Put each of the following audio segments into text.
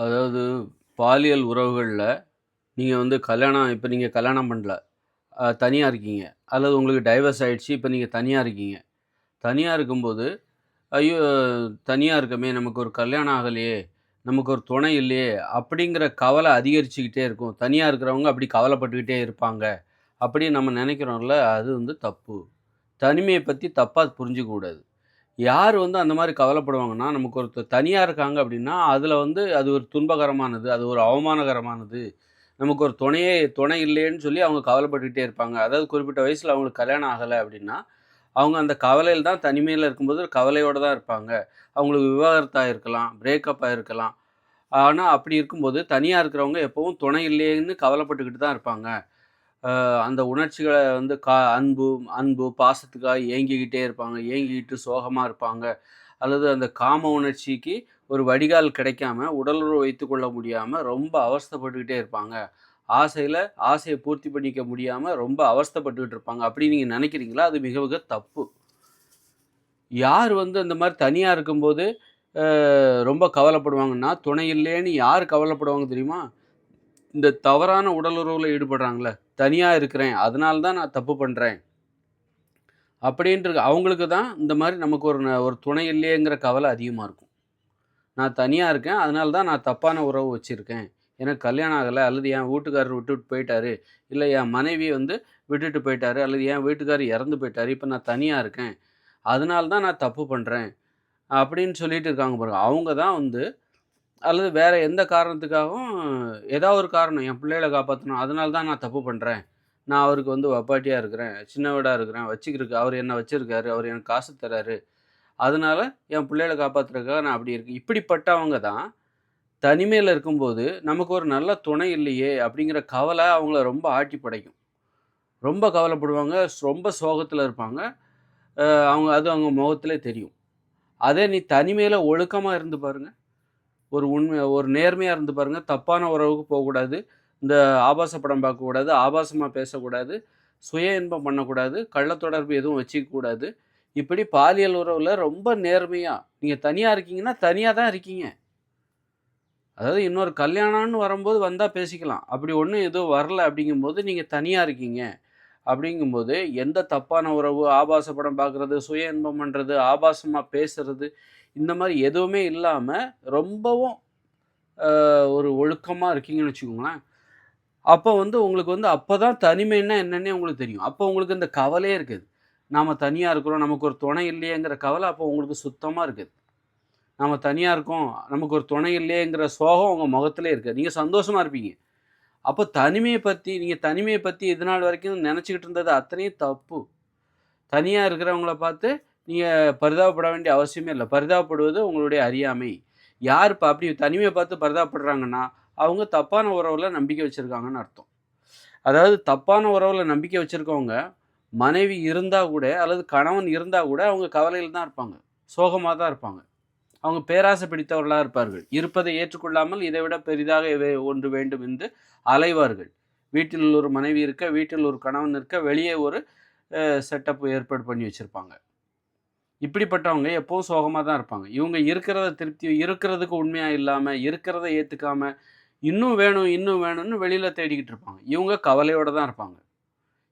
அதாவது பாலியல் உறவுகள்ல நீங்க வந்து இப்ப நீங்க கல்யாணம் பண்ணல. தனியா இருக்கீங்க. அல்லது உங்களுக்கு டைவர்ஸ் ஆயிடுச்சு. இப்ப நீங்க தனியா இருக்கீங்க. தனியா இருக்கும்போது, "ஐயோ! தனியா இருக்கமே! நமக்கு ஒரு கல்யாணம் ஆகலையே! நமக்கு ஒரு துணை இல்லையே!" அப்படிங்கிற கவலை அதிகரிச்சுக்கிட்டே இருக்கும். தனியா இருக்கிறவங்க அப்படி கவலைப்பட்டுக்கிட்டே இருப்பாங்க. அப்படின்னு நம்ம நெனைக்கிறோம்ல, அது வந்து தப்பு. தனிமைய பத்தி தப்பா புரிஞ்சுக்க கூடாது. யார் வந்து அந்த மாரி கவலைப்படுவாங்கன்னா, நமக்கு ஒருத்தர் தனியா இருக்காங்க அப்படின்னா, அதுல வந்து அது ஒரு துன்பகரமானது. அது ஒரு அவமானகரமானது. நமக்கு ஒரு துணை இல்லையேன்னு சொல்லி அவங்க கவலைப்பட்டுக்கிட்டே இருப்பாங்க. அதாவது குறிப்பிட்ட வயசுல அவங்களுக்கு கல்யாணம் ஆகல அப்படின்னா, அவங்க அந்த கவலையில தான் தனிமையில இருக்கும்போது கவலையோட தான் இருப்பாங்க. அவங்களுக்கு விவாகரத்து ஆயிருக்கலாம், பிரேக்கப் ஆயிருக்கலாம். ஆனா அப்படி இருக்கும்போது தனியா இருக்கிறவங்க எப்பவும் துணை இல்லையேன்னு கவலைப்பட்டுக்கிட்டு தான் இருப்பாங்க. அந்த உணர்ச்சிகள வந்து அன்பு அன்பு, பாசத்துக்காக ஏங்கிக்கிட்டே இருப்பாங்க. ஏங்கிக்கிட்டு சோகமா இருப்பாங்க. அல்லது அந்த காம உணர்ச்சிக்கு ஒரு வடிகால் கிடைக்காம, உடலுறவு வைத்துக்கொள்ள முடியாம ரொம்ப அவஸ்தைப்பட்டுக்கிட்டே இருப்பாங்க. ஆசையில ஆசைய பூர்த்தி பண்ணிக்க முடியாம ரொம்ப அவஸ்தைப்பட்டுக்கிட்டு இருப்பாங்க. அப்படி நீங்க நினைக்கிறீங்களா? அது மிக மிக தப்பு. யார் வந்து அந்த மாரி தனியா இருக்கும்போது, ரொம்ப கவலைப்படுவாங்கன்னா, துணை இல்லையேன்னு யார் கவலைப்படுவாங்க தெரியுமா? இந்த தவறான உடலுறவுல ஈடுபடுறாங்கல்ல, தனியா இருக்கிறேன். அதனால தான் நான் தப்பு பண்றேன். அப்படின்ட்டு அவங்களுக்கு தான் இந்த மாரி நமக்கு ஒரு துணை இல்லையேங்கிற கவலை அதிகமா இருக்கும். நான் தனியா இருக்கேன். அதனால தான் நான் தப்பான உறவு வச்சிருக்கேன். எனக்கு கல்யாணம் ஆகல. அல்லது என் வீட்டுக்காரர் விட்டுட்டு போயிட்டாரு. இல்ல என் மனைவி வந்து விட்டுட்டு போயிட்டாரு. அல்லது என் வீட்டுக்காரர் இறந்து போயிட்டாரு. இப்ப நான் தனியா இருக்கேன். அதனால தான் நான் தப்பு பண்றேன். அப்படின்னு சொல்லிட்டு இருக்காங்க பாருங்க. அவங்க தான் வந்து அல்லது வேற எந்த காரணத்துக்காகவும் ஏதாவது ஒரு காரணம் என் பிள்ளைகள காப்பாத்தணும். அதனால தான் நான் தப்பு பண்றேன். நான் அவருக்கு வந்து வப்பாட்டியா இருக்கிறேன். சின்ன வீடா இருக்கிறேன். வச்சுக்கிறதுக்கு அவரு என்ன வச்சிருக்காரு. அவரு எனக்கு காசு தராரு. அதனால என் பிள்ளைகள காப்பாத்துறதுக்காக நான் அப்படி இருக்கேன். இப்படிப்பட்டவங்க தான் தனிமையில இருக்கும்போது, நமக்கு ஒரு நல்ல துணை இல்லையே அப்படிங்கிற கவலை அவங்கள ரொம்ப ஆட்டி படைக்கும். ரொம்ப கவலைப்படுவாங்க. ரொம்ப சோகத்துல இருப்பாங்க. அவங்க முகத்திலே தெரியும். அதே நீ தனிமையில ஒழுக்கமா இருந்து பாருங்க. ஒரு நேர்மையா இருந்து பாருங்க. தப்பான உறவுக்கு போகக்கூடாது. இந்த ஆபாச படம் பார்க்கக்கூடாது. ஆபாசமா பேசக்கூடாது. சுய இன்பம் பண்ணக்கூடாது. கள்ள தொடர்பு எதுவும் வச்சுக்க கூடாது. இப்படி பாலியல் உறவுல ரொம்ப நேர்மையா நீங்க தனியா இருக்கீங்கன்னா, தனியா தான் இருக்கீங்க. அதாவது இன்னொரு கல்யாணம்னு வரும்போது வந்தா பேசிக்கலாம். அப்படி ஒண்ணும் எதுவும் வரல அப்படிங்கும்போது, நீங்க தனியா இருக்கீங்க. அப்படிங்கும்போது, எந்த தப்பான உறவு, ஆபாச படம் பார்க்குறது, சுய இன்பம் பண்றது, ஆபாசமா பேசுறது, இந்த மாரி எதுவுமே இல்லாம ரொம்பவும் ஒரு ஒழுக்கமா இருக்கீங்கன்னு வச்சுக்கோங்களேன். அப்ப வந்து உங்களுக்கு வந்து அப்பதான் தனிமைன்னா என்னன்னே உங்களுக்கு தெரியும். அப்ப உங்களுக்கு இந்த கவலையே இருக்காது. நாம தனியா இருக்கிறோம், நமக்கு ஒரு துணை இல்லையேங்கிற கவலை அப்போ உங்களுக்கு சுத்தமா இருக்காது. நாம தனியா இருக்கோம், நமக்கு ஒரு துணை இல்லையேங்கிற சோகம் உங்க முகத்திலே இருக்காது. நீங்க சந்தோஷமா இருப்பீங்க. அப்ப நீங்க தனிமைய பத்தி இதுநாள் வரைக்கும் நெனச்சுக்கிட்டு இருந்தது அத்தனையும் தப்பு. தனியா இருக்கிறவங்கள பார்த்து நீங்க பரிதாபப்பட வேண்டிய அவசியமே இல்ல. பரிதாபப்படுவது உங்களுடைய அறியாமை. யார் இப்ப அப்படி தனிமைய பார்த்து பரிதாபப்படுறாங்கன்னா, அவங்க தப்பான உறவுல நம்பிக்கை வச்சிருக்காங்கன்னு அர்த்தம். அதாவது தப்பான உறவுல நம்பிக்கை வச்சிருக்கவங்க, மனைவி இருந்தா கூட அல்லது கணவன் இருந்தா கூட அவங்க கவலையில தான் இருப்பாங்க. சோகமா தான் இருப்பாங்க. அவங்க பேராசை பிடித்தவர்களா இருப்பார்கள். இருப்பதை ஏற்றுக்கொள்ளாமல் இதைவிட பெரிதாக ஒன்று வேண்டும் என்று அலைவார்கள். வீட்டில் ஒரு மனைவி இருக்க, வீட்டில் ஒரு கணவன் இருக்க, வெளியே ஒரு செட்டப் ஏற்பாடு பண்ணி வச்சிருப்பாங்க. இப்படிப்பட்டவங்க எப்பவும் சோகமா தான் இருப்பாங்க. இவங்க இருக்கிறதுக்கு உண்மையா இல்லாம, இருக்கிறத ஏத்துக்காம, இன்னும் வேணும், இன்னும் வேணும்னு வெளியில தேடிக்கிட்டு இருப்பாங்க. இவங்க கவலையோட தான் இருப்பாங்க.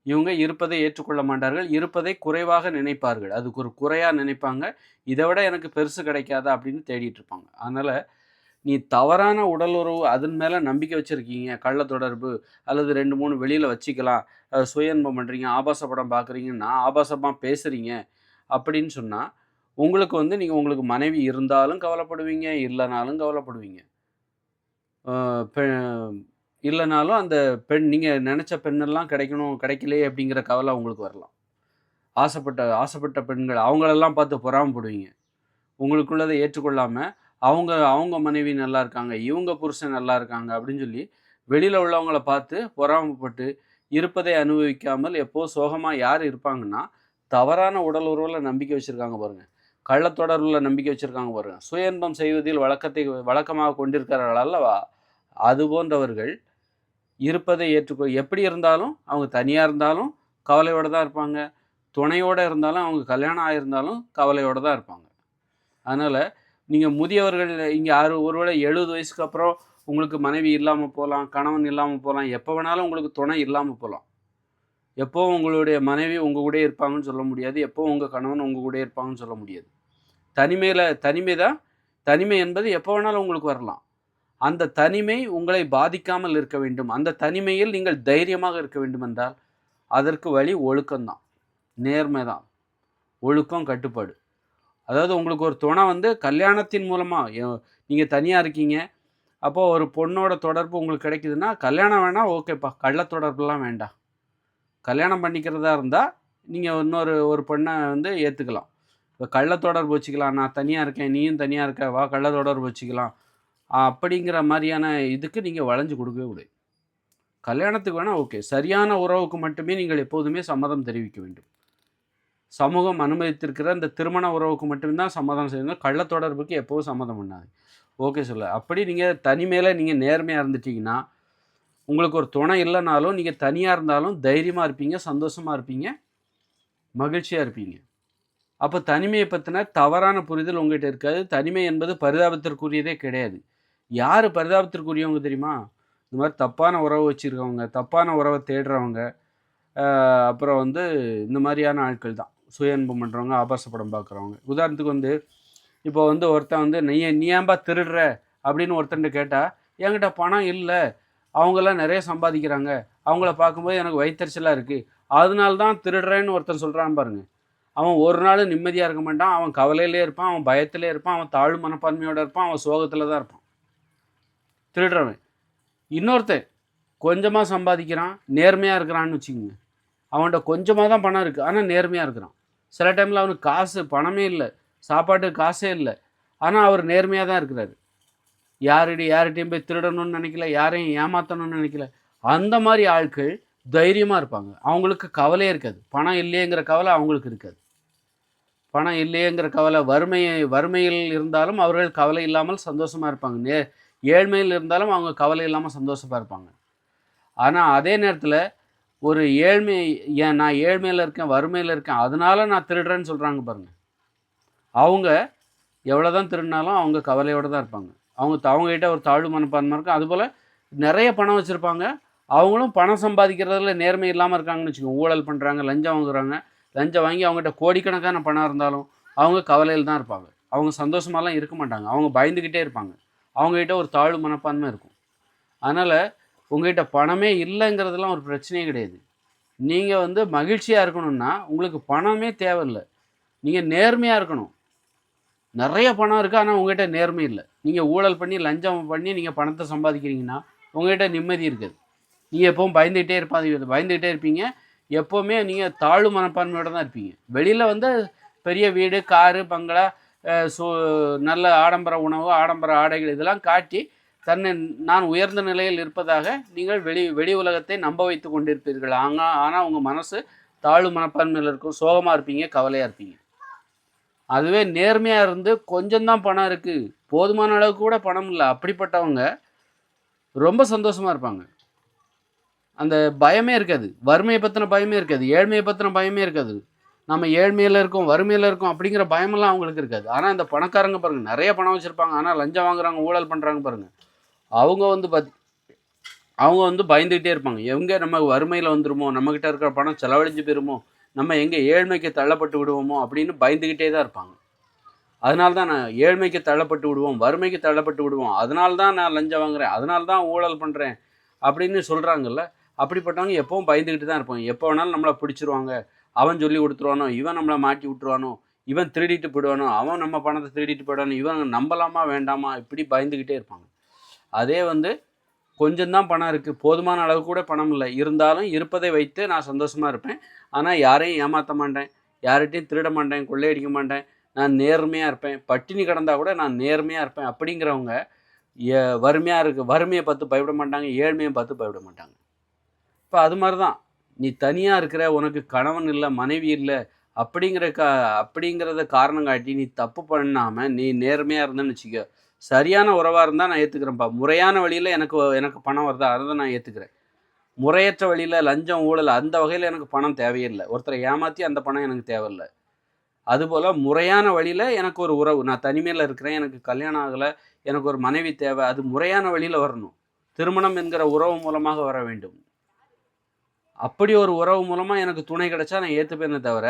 இவங்க இருப்பதை ஏற்றுக்கொள்ள மாட்டார்கள். இருப்பதை குறைவாக நினைப்பார்கள். அதுக்கு ஒரு குறையா நினைப்பாங்க. இத விட எனக்கு பெருசு கிடைக்காதா அப்படின்னு தேடிட்டு இருப்பாங்க. அதனால நீ தவறான உடலுறவு அதன் மேல நம்பிக்கை வச்சிருக்கீங்க. கள்ள தொடர்பு அல்லது 2, 3 வெளியில வச்சுக்கலாம். சுய இன்பம் பண்றீங்க, ஆபாச படம் பார்க்குறீங்கன்னா, ஆபாசமா பேசுறீங்க அப்படின்னு சொன்னா, உங்களுக்கு வந்து உங்களுக்கு மனைவி இருந்தாலும் கவலைப்படுவீங்க, இல்லனாலும் கவலைப்படுவீங்க. அ பெ இல்லனாலும் அந்த நீங்க நெனச்ச பெண்ணெல்லாம் கிடைக்கணும், கிடைக்கலையே அப்படிங்கிற கவலை உங்களுக்கு வரலாம். ஆசைப்பட்ட பெண்கள் அவங்களெல்லாம் பார்த்து பொறாமப்படுவீங்க. உங்களுக்குள்ளத ஏற்றுக்கொள்ளாம, அவங்க அவங்க மனைவி நல்லா இருக்காங்க, இவங்க புருஷன் நல்லா இருக்காங்க அப்படின்னு சொல்லி, வெளியில உள்ளவங்கள பார்த்து பொறாமப்பட்டு, இருப்பதை அனுபவிக்காமல் எப்போதும் சோகமா யார் இருப்பாங்கன்னா, தவறான உடல் உறவுல நம்பிக்கை வச்சிருக்காங்க பாருங்க. கள்ளத் தொடர்புல நம்பிக்கை வச்சிருக்காங்க பாருங்க. சுய இன்பம் செய்வதில் வழக்கமாக கொண்டிருக்கிறார்கள் அல்லவா? அது போன்றவர்கள் இருப்பதை எப்படி இருந்தாலும், அவங்க தனியா இருந்தாலும் கவலையோட தான் இருப்பாங்க. துணையோட இருந்தாலும், அவங்க கல்யாணம் ஆயிருந்தாலும் கவலையோட தான் இருப்பாங்க. அதனால நீங்கள் முதியவர்கள் இங்கே ஒருவேளை 70 வயசுக்கு அப்புறம் உங்களுக்கு மனைவி இல்லாமல் போகலாம், கணவன் இல்லாமல் போகலாம், எப்போ வேணாலும் உங்களுக்கு துணை இல்லாமல் போகலாம். எப்போவும் உங்களுடைய மனைவி உங்கள் கூடயே இருப்பாங்கன்னு சொல்ல முடியாது. எப்போவும் உங்கள் கணவன் உங்கள் கூடயே இருப்பாங்கன்னு சொல்ல முடியாது. தனிமை தான். தனிமை என்பது எப்போ வேணாலும் உங்களுக்கு வரலாம். அந்த தனிமை உங்களை பாதிக்காமல் இருக்க வேண்டும். அந்த தனிமையில் நீங்கள் தைரியமாக இருக்க வேண்டும் என்றால், அதற்கு வழி ஒழுக்கம்தான். நேர்மை தான். ஒழுக்கம், கட்டுப்பாடு. அதாவது உங்களுக்கு ஒரு துணை வந்து கல்யாணத்தின் மூலமா நீங்கள் தனியாக இருக்கீங்க. அப்போது ஒரு பொண்ணோட தொடர்பு உங்களுக்கு கிடைக்குதுன்னா, கல்யாணம் வேணால் ஓகேப்பா. கள்ள தொடர்புலாம் வேண்டாம். கல்யாணம் பண்ணிக்கிறதா இருந்தால் நீங்கள் ஒரு பெண்ணை வந்து ஏற்றுக்கலாம். இப்போ கள்ள தொடர்பு வச்சுக்கலாம். நான் தனியாக இருக்கேன், நீயும் தனியாக இருக்க, வா கள்ள தொடர்பு வச்சுக்கலாம். அப்படிங்கிற மாதிரியான இதுக்கு நீங்கள் வளைஞ்சு கொடுக்கவே கூடாது. கல்யாணத்துக்கு வேணால் ஓகே. சரியான உறவுக்கு மட்டுமே நீங்கள் எப்போதுமே சம்மதம் தெரிவிக்க வேண்டும். சமூகம் அனுமதித்திருக்கிற இந்த திருமண உறவுக்கு மட்டும்தான் சம்மதம் செய்யணும். கள்ள தொடர்புக்கு எப்போவும் சம்மதம் பண்ணாது. ஓகே சொல்ல. அப்படி நீங்கள் தனிமையில் நீங்கள் நேர்மையாக இருந்துட்டீங்கன்னா, உங்களுக்கு ஒரு துணை இல்லைனாலும் நீங்கள் தனியாக இருந்தாலும் தைரியமாக இருப்பீங்க, சந்தோஷமாக இருப்பீங்க, மகிழ்ச்சியாக இருப்பீங்க. அப்போ தனிமையை பற்றின தவறான புரிதல் உங்கள்கிட்ட இருக்காது. தனிமை என்பது பரிதாபத்திற்குரியதே கிடையாது. யார் பரிதாபத்திற்குரியவங்க தெரியுமா? இந்த மாதிரி தப்பான உறவு வச்சுருக்கவங்க, தப்பான உறவை தேடுறவங்க, அப்புறம் வந்து இந்த மாதிரியான ஆட்கள் தான். சுய இன்பம் பண்ணுறவங்க, ஆபாச படம் பார்க்குறவங்க. உதாரணத்துக்கு வந்து இப்போ வந்து ஒருத்தன் வந்து நீ ஏன்பா திருடுற அப்படின்னு ஒருத்தன்ட்டு கேட்டால், என்கிட்ட பணம் இல்லை, அவங்கெல்லாம் நிறைய சம்பாதிக்கிறாங்க, அவங்கள பார்க்கும்போது எனக்கு வயிற்றெரிச்சலாக இருக்குது, அதனால தான் திருடுறேன்னு ஒருத்தன் சொல்கிறான் பாருங்க. அவன் ஒரு நாள் நிம்மதியாக இருக்க மாட்டான். அவன் கவலையிலே இருப்பான், அவன் பயத்திலே இருப்பான், அவன் தாழ்வு மனப்பான்மையோடு இருப்பான், அவன் சோகத்தில் தான் இருப்பான். திருடுறவன். இன்னொருத்தன் கொஞ்சமாக சம்பாதிக்கிறான், நேர்மையாக இருக்கிறான்னு வச்சுக்கோங்க. அவன்கிட்ட கொஞ்சமாக தான் பணம் இருக்குது, ஆனால் நேர்மையாக இருக்கிறான். சில டைமில் அவனுக்கு பணமே இல்லை, சாப்பாட்டுக்கு காசே இல்லை, ஆனால் அவர் நேர்மையாக தான் இருக்கிறாரு. யார்கிட்டையும் போய் திருடணும்னு நினைக்கல, யாரையும் ஏமாற்றணும்னு நினைக்கல. அந்த மாதிரி ஆட்கள் தைரியமாக இருப்பாங்க. அவங்களுக்கு கவலையே இருக்காது. பணம் இல்லையேங்கிற கவலை அவங்களுக்கு இருக்காது. பணம் இல்லையேங்கிற கவலை, வறுமையில் இருந்தாலும் அவர்கள் கவலை இல்லாமல் சந்தோஷமாக இருப்பாங்க. ஏழ்மையில் இருந்தாலும் அவங்க கவலை இல்லாமல் சந்தோஷமாக இருப்பாங்க. ஆனால் அதே நேரத்தில் ஒரு நான் ஏழ்மையில் இருக்கேன், வறுமையில் இருக்கேன், அதனால நான் திருடுறேன்னு சொல்கிறாங்க பாருங்கள். அவங்க எவ்வளோ தான் திருடினாலும் அவங்க கவலையோடு தான் இருப்பாங்க. அவங்ககிட்ட ஒரு தாழ்வு மனப்பான்மை இருக்கும். அதுபோல் நிறைய பணம் வச்சுருப்பாங்க, அவங்களும் பணம் சம்பாதிக்கிறதுல நேர்மை இல்லாமல் இருக்காங்கன்னு வச்சுக்கோங்க. ஊழல் பண்ணுறாங்க, லஞ்சம் வாங்குறாங்க. லஞ்சம் வாங்கி அவங்ககிட்ட கோடிக்கணக்கான பணம் இருந்தாலும் அவங்க கவலையில் தான் இருப்பாங்க. அவங்க சந்தோஷமாலாம் இருக்க மாட்டாங்க. அவங்க பயந்துக்கிட்டே இருப்பாங்க. அவங்ககிட்ட ஒரு தாழ்வு மனப்பான்மை இருக்கும். அதனால் உங்கள்கிட்ட பணமே இல்லைங்கிறதுலாம் ஒரு பிரச்சனையே கிடையாது. நீங்கள் வந்து மகிழ்ச்சியாக இருக்கணும்னா உங்களுக்கு பணமே தேவையில்லை. நீங்கள் நேர்மையாக இருக்கணும். நிறைய பணம் இருக்குது, ஆனால் உங்கள்கிட்ட நேர்மை இல்லை. நீங்கள் ஊழல் பண்ணி லஞ்சம் பண்ணி நீங்கள் பணத்தை சம்பாதிக்கிறீங்கன்னா உங்கள்கிட்ட நிம்மதி இருக்குது. நீங்கள் எப்பவும் பயந்துக்கிட்டே இருப்பீங்க. எப்போவுமே நீங்கள் தாழ்வு மனப்பான்மையோடு தான் இருப்பீங்க. வெளியில் வந்து பெரிய வீடு, காரு, பங்களா, நல்ல ஆடம்பர உணவு, ஆடம்பர ஆடைகள் இதெல்லாம் காட்டி நான் உயர்ந்த நிலையில் இருப்பதாக நீங்கள் வெளி உலகத்தை நம்ப வைத்து கொண்டிருப்பீர்கள். ஆனால் உங்கள் மனசு தாழ்வு மனப்பான்மையில் இருக்கும், சோகமாக இருப்பீங்க, கவலையாக இருப்பீங்க. அதுவே நேர்மையாக இருந்து கொஞ்சம்தான் பணம் இருக்குது, போதுமான அளவுக்கு கூட பணம் இல்லை, அப்படிப்பட்டவங்க ரொம்ப சந்தோஷமாக இருப்பாங்க. அந்த பயமே இருக்காது. வறுமையை பற்றின பயமே இருக்காது, ஏழ்மையை பற்றின பயமே இருக்காது. நம்ம ஏழ்மையில் இருக்கோம், வறுமையில் இருக்கோம் அப்படிங்கிற பயமெல்லாம் அவங்களுக்கு இருக்காது. ஆனால் இந்த பணக்காரங்க பாருங்கள், நிறைய பணம் வச்சுருப்பாங்க, ஆனால் லஞ்சம் வாங்குறாங்க, ஊழல் பண்ணுறாங்க பாருங்கள். அவங்க வந்து பயந்துக்கிட்டே இருப்பாங்க. எங்கே நம்ம வறுமையில் வந்துடுமோ, நம்மக்கிட்ட இருக்கிற பணம் செலவழிஞ்சு போயிருமோ, நம்ம எங்கே ஏழ்மைக்கு தள்ளப்பட்டு விடுவோமோ அப்படின்னு பயந்துக்கிட்டே தான் இருப்பாங்க. அதனால தான் நான் ஏழ்மைக்கு தள்ளப்பட்டு விடுவோம், வறுமைக்கு தள்ளப்பட்டு விடுவோம், அதனால தான் நான் லஞ்சம் வாங்குறேன், அதனால தான் ஊழல் பண்ணுறேன் அப்படின்னு சொல்கிறாங்கல்ல. அப்படிப்பட்டவங்க எப்பவும் பயந்துக்கிட்டு தான் இருப்பாங்க. எப்போ வேணாலும் நம்மளை பிடிச்சிருவாங்க, அவன் சொல்லி கொடுத்துருவானோ, இவன் நம்மளை மாட்டி விட்டுருவானோ, இவன் திருடிட்டு போயிடுவானோ, அவன் நம்ம பணத்தை திருடிட்டு போயிடுவானோ, இவன் நம்பலாமா வேண்டாமா, இப்படி பயந்துக்கிட்டே இருப்பாங்க. அதே வந்து கொஞ்சம்தான் பணம் இருக்குது, போதுமான அளவு கூட பணம் இல்லை, இருந்தாலும் இருப்பதை வைத்து நான் சந்தோஷமாக இருப்பேன், ஆனால் யாரையும் ஏமாற்ற மாட்டேன், யார்கிட்டையும் திருட மாட்டேன், கொள்ளையடிக்க மாட்டேன், நான் நேர்மையாக இருப்பேன், பட்டினி கிடந்தால் கூட நான் நேர்மையாக இருப்பேன் அப்படிங்கிறவங்க வறுமையை பார்த்து பயப்பட மாட்டாங்க, ஏழ்மையை பார்த்து பயப்பட மாட்டாங்க. இப்போ அது மாதிரி தான், நீ தனியாக இருக்கிற, உனக்கு கணவன் இல்லை, மனைவி இல்லை அப்படிங்கிறத காரணம் காட்டி நீ தப்பு பண்ணாமல் நீ நேர்மையாக இருந்தேன்னு வச்சுக்க, சரியான உறவாக இருந்தால் நான் ஏற்றுக்கிறேன்ப்பா. முறையான வழியில் எனக்கு பணம் வருதா, அதை தான் நான் ஏற்றுக்கிறேன். முறையற்ற வழியில் லஞ்சம், ஊழல் அந்த வகையில் எனக்கு பணம் தேவையில்லை. ஒருத்தரை ஏமாற்றி அந்த பணம் எனக்கு தேவையில்லை. அதுபோல் முறையான வழியில் எனக்கு ஒரு உறவு, நான் தனிமையில் இருக்கிறேன், எனக்கு கல்யாணம் ஆகலை, எனக்கு ஒரு மனைவி தேவை, அது முறையான வழியில் வரணும். திருமணம் என்கிற உறவு மூலமாக வர வேண்டும். அப்படி ஒரு உறவு மூலமாக எனக்கு துணை கிடைச்சா நான் ஏற்றுப்பேனே தவிர,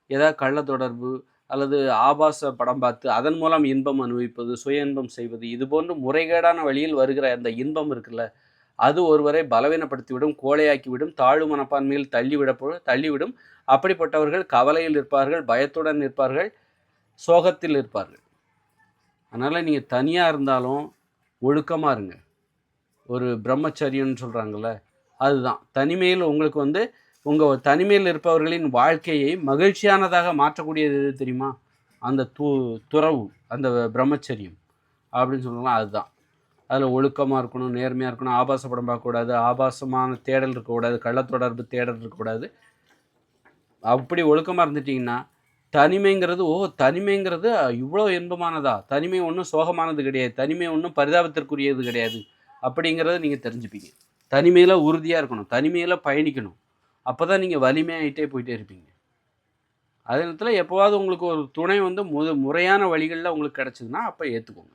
ஏதாவது கள்ள தொடர்பு அல்லது ஆபாச படம் பார்த்து அதன் மூலம் இன்பம் அனுபவிப்பது, சுய இன்பம் செய்வது, இது போன்று முறைகேடான வழியில் வருகிற அந்த இன்பம் இருக்குல்ல, அது ஒருவரை பலவீனப்படுத்திவிடும், கோழையாக்கிவிடும், தாழ்வு மனப்பான்மையில் தள்ளிவிடும். அப்படிப்பட்டவர்கள் கவலையில் இருப்பார்கள், பயத்துடன் இருப்பார்கள், சோகத்தில் இருப்பார்கள். அதனால் நீங்கள் தனியாக இருந்தாலும் ஒழுக்கமாக இருங்க. ஒரு பிரம்மச்சரியன்னு சொல்கிறாங்கள்ல, அதுதான். தனிமையில் உங்களுக்கு உங்கள் தனிமையில் இருப்பவர்களின் வாழ்க்கையை மகிழ்ச்சியானதாக மாற்றக்கூடியது எது தெரியுமா? அந்த துறவு, அந்த பிரம்மச்சரியம் அப்படின்னு சொல்லலாம். அதுதான். அதில் ஒழுக்கமாக இருக்கணும், நேர்மையாக இருக்கணும், ஆபாச படம் பார்க்கக்கூடாது, ஆபாசமான தேடல் இருக்கக்கூடாது, கள்ளத்தொடர்பு தேடல் இருக்கக்கூடாது. அப்படி ஒழுக்கமாக இருந்துட்டிங்கன்னா தனிமைங்கிறது இவ்வளோ இன்பமானதா? தனிமை ஒன்றும் சோகமானது கிடையாது, தனிமை ஒன்றும் பரிதாபத்திற்குரியது கிடையாது அப்படிங்கிறத நீங்கள் தெரிஞ்சுப்பீங்க. தனிமையில் உறுதியாக இருக்கணும், தனிமையில் பயணிக்கணும். அப்போ தான் நீங்கள் வலிமையாகிட்டே போயிட்டே இருப்பீங்க. அதே நேரத்தில் எப்போவாவது உங்களுக்கு ஒரு துணை முறையான வழிகளில் உங்களுக்கு கிடச்சிதுன்னா அப்போ ஏற்றுக்கோங்க.